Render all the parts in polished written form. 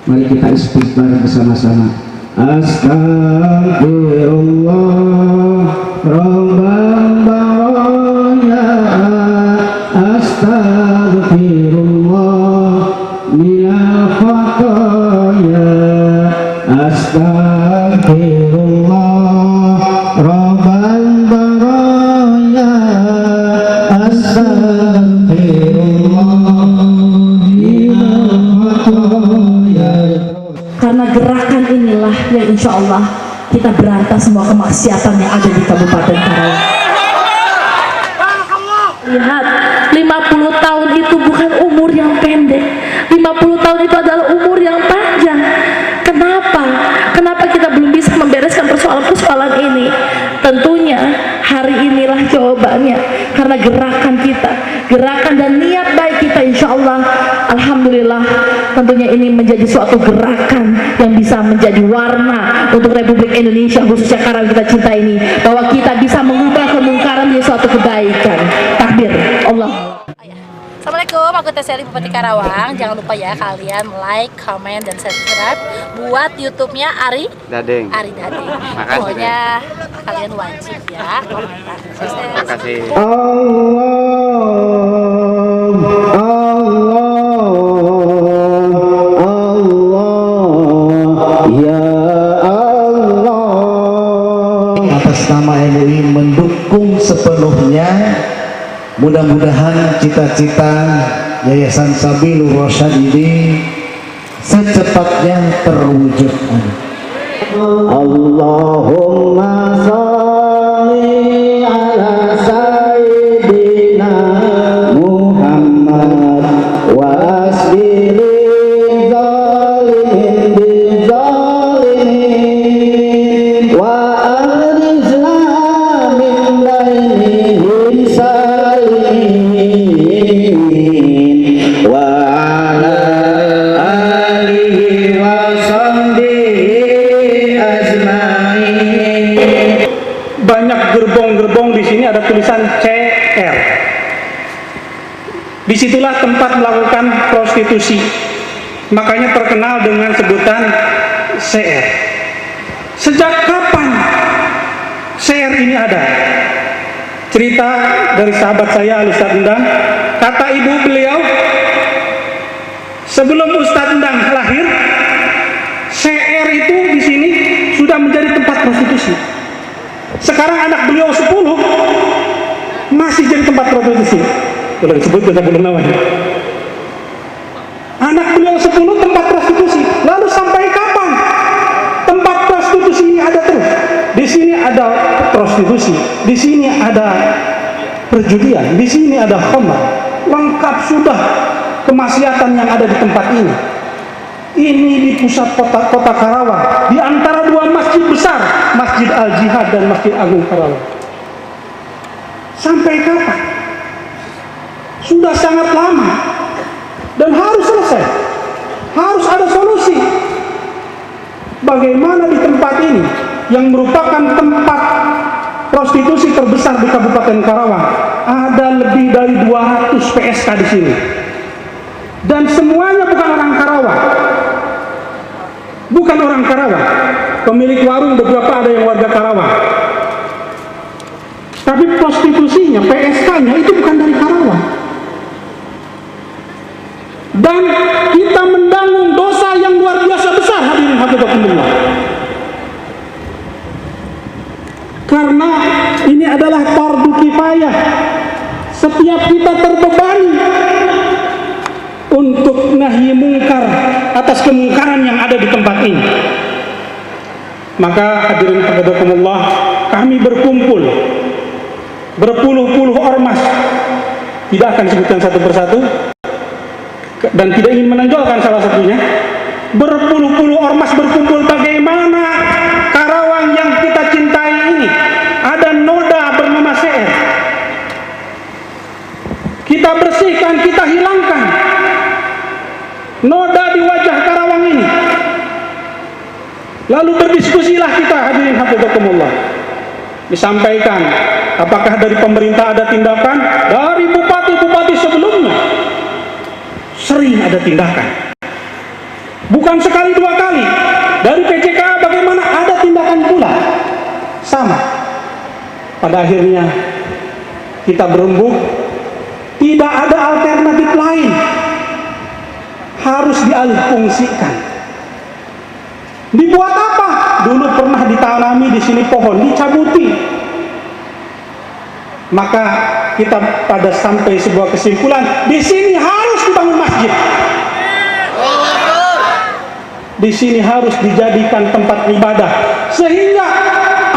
Mari kita istighfar bersama-sama. Astagfirullah Rabbal baraya, astagfirullah minal khataya, astagfirullah Rabbal baraya, astagfirullah minal khataya. Karena gerakan inilah yang insya Allah kita berantas semua kemaksiatan yang ada di Kabupaten Karawang. Lihat, 50 tahun itu bukan umur yang pendek. 50 tahun itu adalah umur yang panjang. Kenapa? Kenapa kita belum bisa membereskan persoalan-persoalan ini? Tentunya hari inilah jawabannya. Karena gerakan kita, gerakan dan niat baik kita, insya Allah, alhamdulillah, tentunya ini menjadi suatu gerakan yang bisa menjadi warna untuk Republik Indonesia, khususnya Karawang kita cinta ini, bahwa kita bisa mengubah kemungkaran menjadi suatu kebaikan. Takbir, Allah. Assalamualaikum, aku Teseli Bupati Karawang. Jangan lupa ya kalian like, comment, dan subscribe buat YouTube-nya Ari Dadeng. Makasih, Pokoknya kalian wajib ya komentar. Sukses. Terima kasih. Atas nama MUI mendukung sepenuhnya. Mudah-mudahan cita-cita Yayasan Sabilur Rasyad ini secepatnya terwujud. Allahumma sholli ala sayyidina Muhammad wa asbilil zalimin bizalimin wa akhrijna min bainihim salimin wa ala alihi wa sahbihi ajmain. Banyak gerbong-gerbong di sini ada tulisan CR. Disitulah tempat melakukan prostitusi. Makanya terkenal dengan sebutan CR. Sejak kapan CR ini ada? Cerita dari sahabat saya Ustadz Endang. Kata ibu beliau, sebelum Ustadz Endang lahir, CR itu di sini sudah menjadi tempat prostitusi. Sekarang anak beliau 10 masih jadi tempat prostitusi. Kalau disebut kita belum namanya. Anak beliau 10 tempat prostitusi. Lalu sampai kapan tempat prostitusi ini ada terus? Di sini ada prostitusi, di sini ada perjudian, di sini ada khamar. Lengkap sudah kemaksiatan yang ada di tempat ini. Ini di pusat kota Karawang, di antara dua masjid besar, Masjid Al-Jihad dan Masjid Agung Karawang. Sampai kapan? Sudah sangat lama dan harus selesai. Harus ada solusi. Bagaimana di tempat ini yang merupakan tempat prostitusi terbesar di Kabupaten Karawang, ada lebih dari 200 PSK di sini. Dan semuanya bukan orang Karawang. Bukan orang Karawang. Pemilik warung beberapa ada yang warga Karawang. Tapi prostitusinya, PSK-nya itu bukan dari Karawang. Dan kita menanggung dosa yang luar biasa besar, hadirin hafizakumullah. Karena ini adalah fardu kifayah. Setiap kita terbebani untuk nahi mungkar atas kemungkaran yang ada di tempat ini. Maka hadirin hafizakumullah, kami berkumpul berpuluh-puluh ormas, tidak akan disebutkan satu persatu dan tidak ingin menonjolkan salah satunya. Berpuluh-puluh ormas berkumpul. Bagaimana Karawang yang kita cintai ini ada noda bernama CR, kita bersihkan, kita hilangkan noda di wajah Karawang ini. Lalu berdiskusilah kita, hadirin hafizakumullah. Disampaikan apakah dari pemerintah ada tindakan. Dari bupati-bupati sebelumnya sering ada tindakan. Bukan sekali dua kali. Dari PCK bagaimana ada tindakan pula sama. Pada akhirnya kita berembuk, tidak ada alternatif lain, harus dialihfungsikan. Dibuat apa? Dulu pernah ditanami di sini pohon, dicabuti. Maka kita pada sampai sebuah kesimpulan, di sini harus dibangun masjid. Di sini harus dijadikan tempat ibadah, sehingga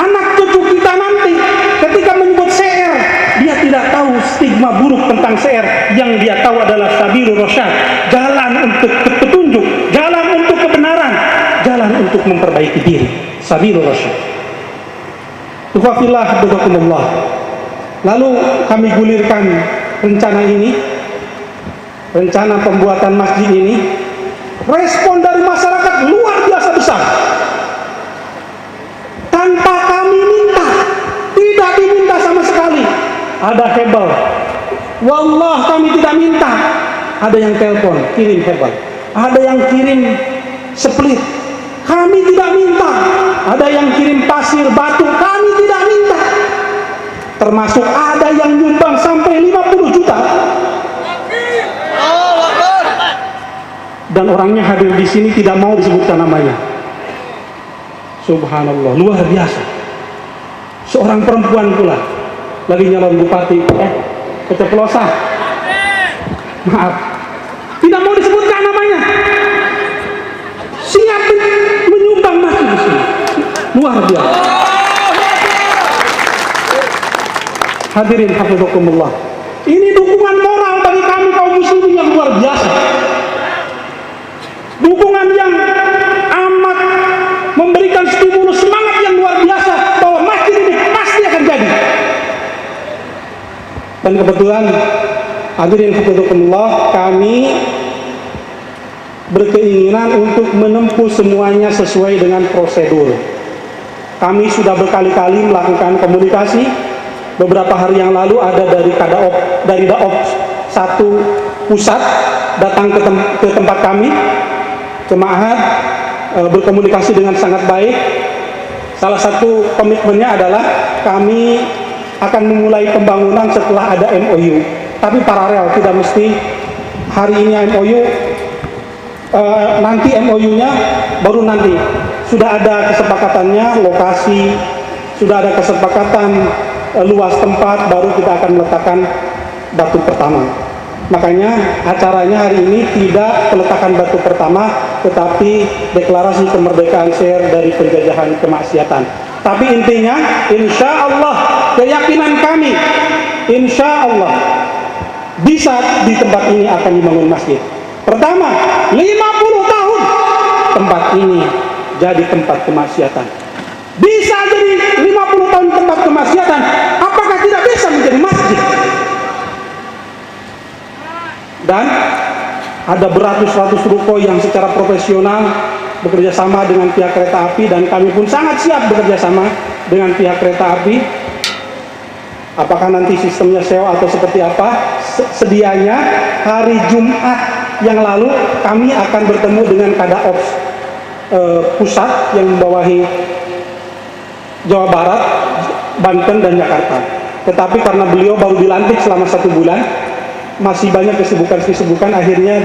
anak cucu kita nanti ketika menyebut CR, dia tidak tahu stigma buruk tentang CR. Yang dia tahu adalah sabilur rasyad, jalan untuk petunjuk, jalan untuk kebenaran, jalan untuk memperbaiki diri. Sabilur rasyad. Tughafillah bidakumullah. Lalu kami gulirkan rencana ini, rencana pembuatan masjid ini. Respon dari masyarakat luar biasa besar. Tanpa kami minta, tidak diminta sama sekali. Ada hebel, wallah kami tidak minta. Ada yang telepon, kirim hebel. Ada yang kirim split, kami tidak minta. Ada yang kirim pasir, batu, kami tidak minta. Termasuk ada yang nyumbang sampai 50 juta. Dan orangnya hadir di sini tidak mau disebutkan namanya. Subhanallah, luar biasa. Seorang perempuan pula, lagi nyalon bupati, keceplosan. Maaf, tidak mau disebutkan namanya. Siap menyumbang masjid di sini. Luar biasa. Hadirin hafizakumullah. Ini dukungan moral bagi kami kaum muslimin yang luar biasa. Dukungan yang amat memberikan stimulus semangat yang luar biasa bahwa masjid ini pasti akan jadi. Dan kebetulan hadirin hafizakumullah, kami berkeinginan untuk menempuh semuanya sesuai dengan prosedur. Kami sudah berkali-kali melakukan komunikasi. Beberapa hari yang lalu ada dari Daob 1 pusat datang ke tempat kami. Jemaah berkomunikasi dengan sangat baik. Salah satu komitmennya adalah kami akan memulai pembangunan setelah ada MOU. Tapi paralel, tidak mesti hari ini MOU, nanti MOU-nya baru nanti. Sudah ada kesepakatannya, lokasi, sudah ada kesepakatan luas tempat, baru kita akan meletakkan batu pertama. Makanya acaranya hari ini tidak peletakan batu pertama, tetapi deklarasi kemerdekaan share dari penjajahan kemaksiatan. Tapi intinya, insya Allah, keyakinan kami, insya Allah bisa di tempat ini akan dibangun masjid. Pertama, 50 tahun tempat ini jadi tempat kemaksiatan. Bisa jadi 50 tahun tempat kemaksiatan, apakah tidak bisa menjadi masjid? Dan ada beratus-ratus ruko yang secara profesional bekerja sama dengan pihak kereta api, dan kami pun sangat siap bekerja sama dengan pihak kereta api. Apakah nanti sistemnya sewa atau seperti apa? Sedianya hari Jumat yang lalu kami akan bertemu dengan Kadaops pusat yang membawahi Jawa Barat, Banten, dan Jakarta. Tetapi karena beliau baru dilantik selama 1 bulan, masih banyak kesibukan, akhirnya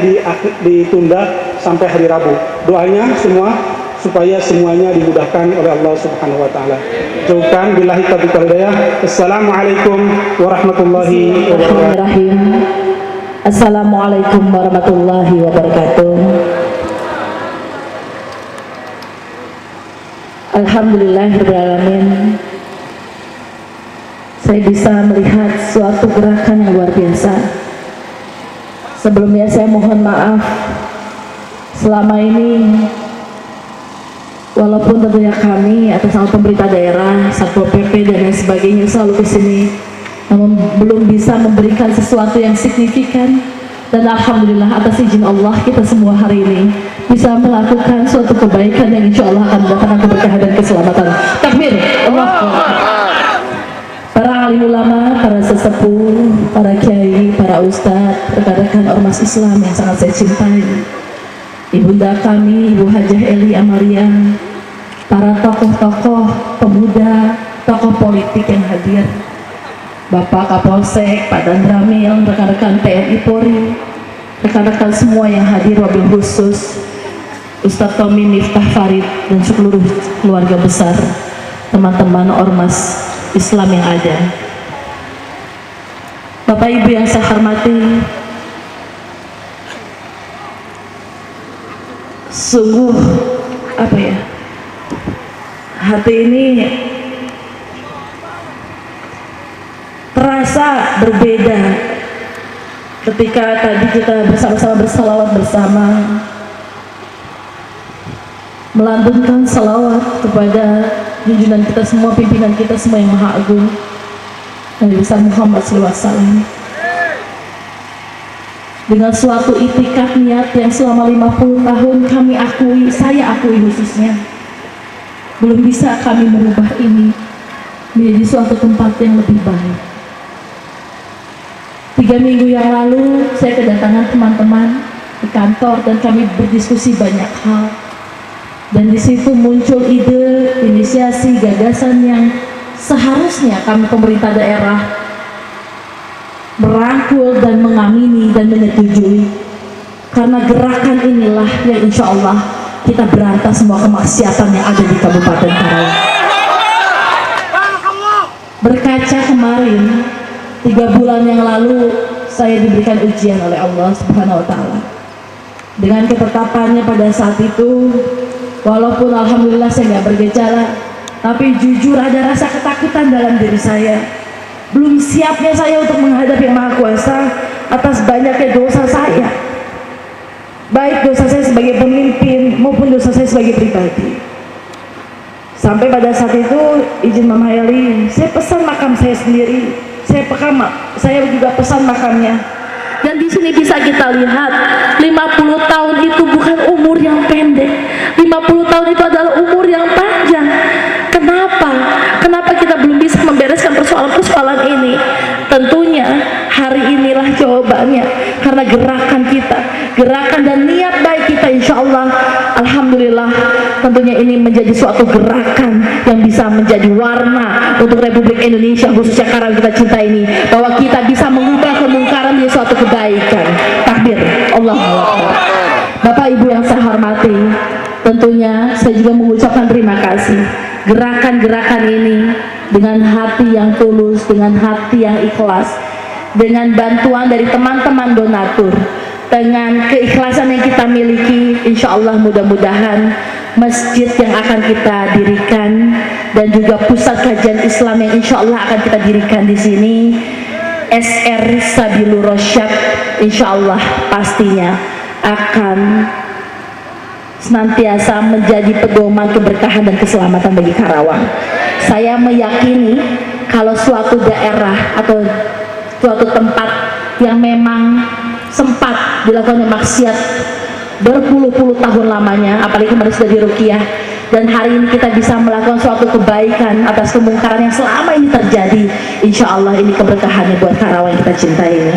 ditunda sampai hari Rabu. Doanya semua supaya semuanya dimudahkan oleh Allah Subhanahu wa taala. Jauhkan billahi taufiq wal hidayah. Assalamualaikum warahmatullahi wabarakatuh. Assalamualaikum warahmatullahi wabarakatuh. Alhamdulillahirrahmanirrahim. Saya bisa melihat suatu gerakan yang luar biasa. Sebelumnya saya mohon maaf, selama ini walaupun tentunya kami atas nama pemerintah daerah, Satpol PP dan lain sebagainya selalu ke sini, namun belum bisa memberikan sesuatu yang signifikan. Dan alhamdulillah atas izin Allah kita semua hari ini bisa melakukan suatu kebaikan yang insya Allah akan mendatangkan keberkahan dan keselamatan. Takbir, Allah. Para alim ulama, para sesepuh, para kiai, para ustadz, rekan-rekan ormas Islam yang sangat saya cintai, Ibunda kami, Ibu Hajah Eli Amaria, para tokoh-tokoh pemuda, tokoh politik yang hadir, Bapak Kapolsek, Pak Dandramil, rekan-rekan TNI Polri, rekan-rekan semua yang hadir, wabil khusus Ustadz Tommy Miftah Farid dan seluruh keluarga besar, teman-teman ormas Islam yang ada. Bapak Ibu yang saya hormati, sungguh hati ini terasa berbeda ketika tadi kita bersama-sama bersalawat bersama, melantunkan salawat kepada junjungan kita semua, pimpinan kita semua yang Maha Agung, Nabi besar Muhammad SAW, dengan suatu itikad niat yang selama 50 tahun kami akui, saya akui khususnya, belum bisa kami merubah ini menjadi suatu tempat yang lebih baik. 3 minggu yang lalu saya kedatangan teman-teman di kantor dan kami berdiskusi banyak hal, dan di situ muncul ide, inisiasi, gagasan yang seharusnya kami pemerintah daerah merangkul dan mengamini dan menyetujui, karena gerakan inilah yang insya Allah kita berantas semua kemaksiatan yang ada di Kabupaten Karawang. Berkaca kemarin 3 bulan yang lalu saya diberikan ujian oleh Allah Subhanahu wa Ta'ala dengan ketetapannya pada saat itu. Walaupun alhamdulillah saya nggak bergejala, tapi jujur ada rasa ketakutan dalam diri saya. Belum siapnya saya untuk menghadapi Yang Maha Kuasa atas banyaknya dosa saya, baik dosa saya sebagai pemimpin maupun dosa saya sebagai pribadi. Sampai pada saat itu, izin Mama Eli, saya pesan makam saya sendiri. Saya juga pesan makamnya. Dan di sini bisa kita lihat 50 tahun itu bukan umur yang pendek. 50 tahun itu adalah umur yang panjang. Kenapa kita belum bisa membereskan persoalan-persoalan ini? Tentunya hari inilah jawabannya, karena gerakan kita, gerakan dan niat baik kita, insya Allah, alhamdulillah, tentunya ini menjadi suatu gerakan yang bisa menjadi warna untuk Republik Indonesia, khususnya Karawang kita cinta ini, bahwa kita bisa mengubah kemungkaran menjadi suatu kebaikan. Takbir, Allahu Akbar. Bapak Ibu yang saya hormati, tentunya saya juga mengucapkan terima kasih. Gerakan-gerakan ini dengan hati yang tulus, dengan hati yang ikhlas, dengan bantuan dari teman-teman donatur, dengan keikhlasan yang kita miliki, insya Allah mudah-mudahan masjid yang akan kita dirikan dan juga pusat kajian Islam yang insya Allah akan kita dirikan di sini, SR Sabilur Rasyad, insya Allah pastinya akan senantiasa menjadi pedoman keberkahan dan keselamatan bagi Karawang. Saya meyakini kalau suatu daerah atau suatu tempat yang memang sempat dilakukan maksiat berpuluh-puluh tahun lamanya, apalagi kemarin sudah diruqyah, dan hari ini kita bisa melakukan suatu kebaikan atas kemungkaran yang selama ini terjadi, insya Allah ini keberkahannya buat Karawang yang kita cintai ini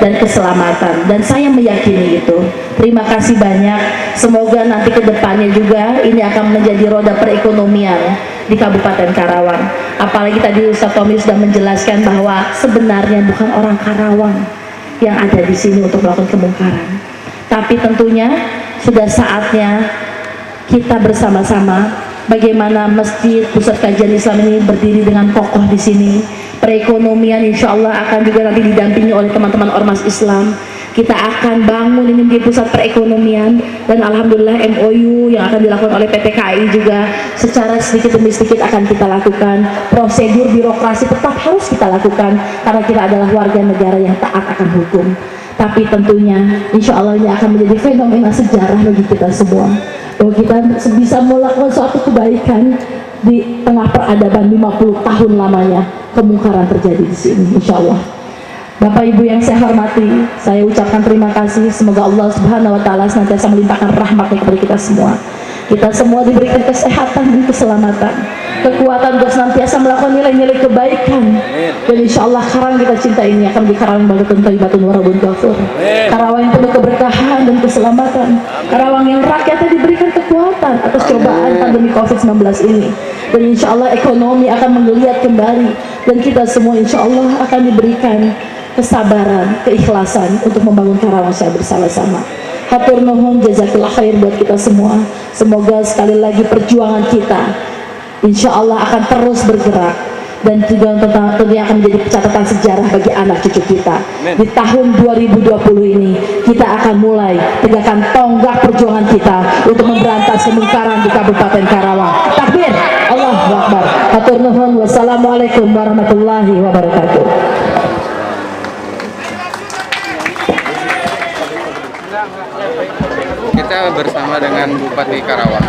dan keselamatan, dan saya meyakini itu. Terima kasih banyak, semoga nanti ke depannya juga ini akan menjadi roda perekonomian di Kabupaten Karawang. Apalagi tadi Ustaz Tommy sudah menjelaskan bahwa sebenarnya bukan orang Karawang yang ada di sini untuk melakukan kemungkaran, tapi tentunya sudah saatnya kita bersama-sama bagaimana masjid pusat kajian Islam ini berdiri dengan kokoh di sini. Perekonomian insya Allah akan juga nanti didampingi oleh teman-teman ormas Islam. Kita akan bangun ini menjadi pusat perekonomian, dan alhamdulillah MOU yang akan dilakukan oleh PT KAI juga secara sedikit demi sedikit akan kita lakukan. Prosedur birokrasi tetap harus kita lakukan karena kita adalah warga negara yang taat akan hukum. Tapi tentunya insya Allah ini akan menjadi fenomena sejarah bagi kita semua, bahwa kita bisa melakukan suatu kebaikan di tengah peradaban 50 tahun lamanya kemungkaran terjadi di sini, insya Allah. Bapak Ibu yang saya hormati, saya ucapkan terima kasih. Semoga Allah Subhanahu wa Ta'ala senantiasa melimpahkan rahmatnya kepada kita semua. Kita semua diberikan kesehatan dan keselamatan, kekuatan untuk senantiasa melakukan nilai-nilai kebaikan. Dan insya Allah Karawang kita cinta ini akan menjadi Karawang Baldatun Thayyibatun Warabun Ghafur. Karawang yang penuh keberkahan dan keselamatan. Karawang yang rakyatnya diberikan kekuatan atas cobaan pandemi COVID-19 ini. Dan insya Allah ekonomi akan menggeliat kembali. Dan kita semua insya Allah akan diberikan kesabaran, keikhlasan untuk membangun Karawang secara bersama-sama. Hatur nuhun, jazakallah khair buat kita semua. Semoga sekali lagi perjuangan kita insya Allah akan terus bergerak, dan juga tentunya akan menjadi catatan sejarah bagi anak cucu kita. Di tahun 2020 ini kita akan mulai tegakkan tonggak perjuangan kita untuk memberantas kemungkaran di Kabupaten Karawang. Takbir, Allahu Akbar. Hatur nuhun, wassalamualaikum warahmatullahi wabarakatuh. Kita bersama dengan Bupati Karawang.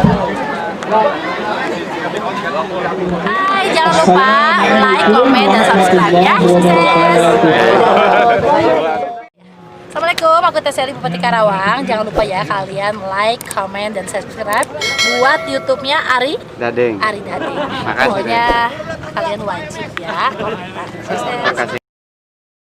Hai, jangan lupa like, komen, dan subscribe ya. Sukses. Assalamualaikum, aku Teh Seli Bupati Karawang. Jangan lupa ya kalian like, komen, dan subscribe buat YouTube-nya Ari Dadeng. Dadeng. Makasih, Pokoknya kalian wajib ya komentar. Sukses. Makasih.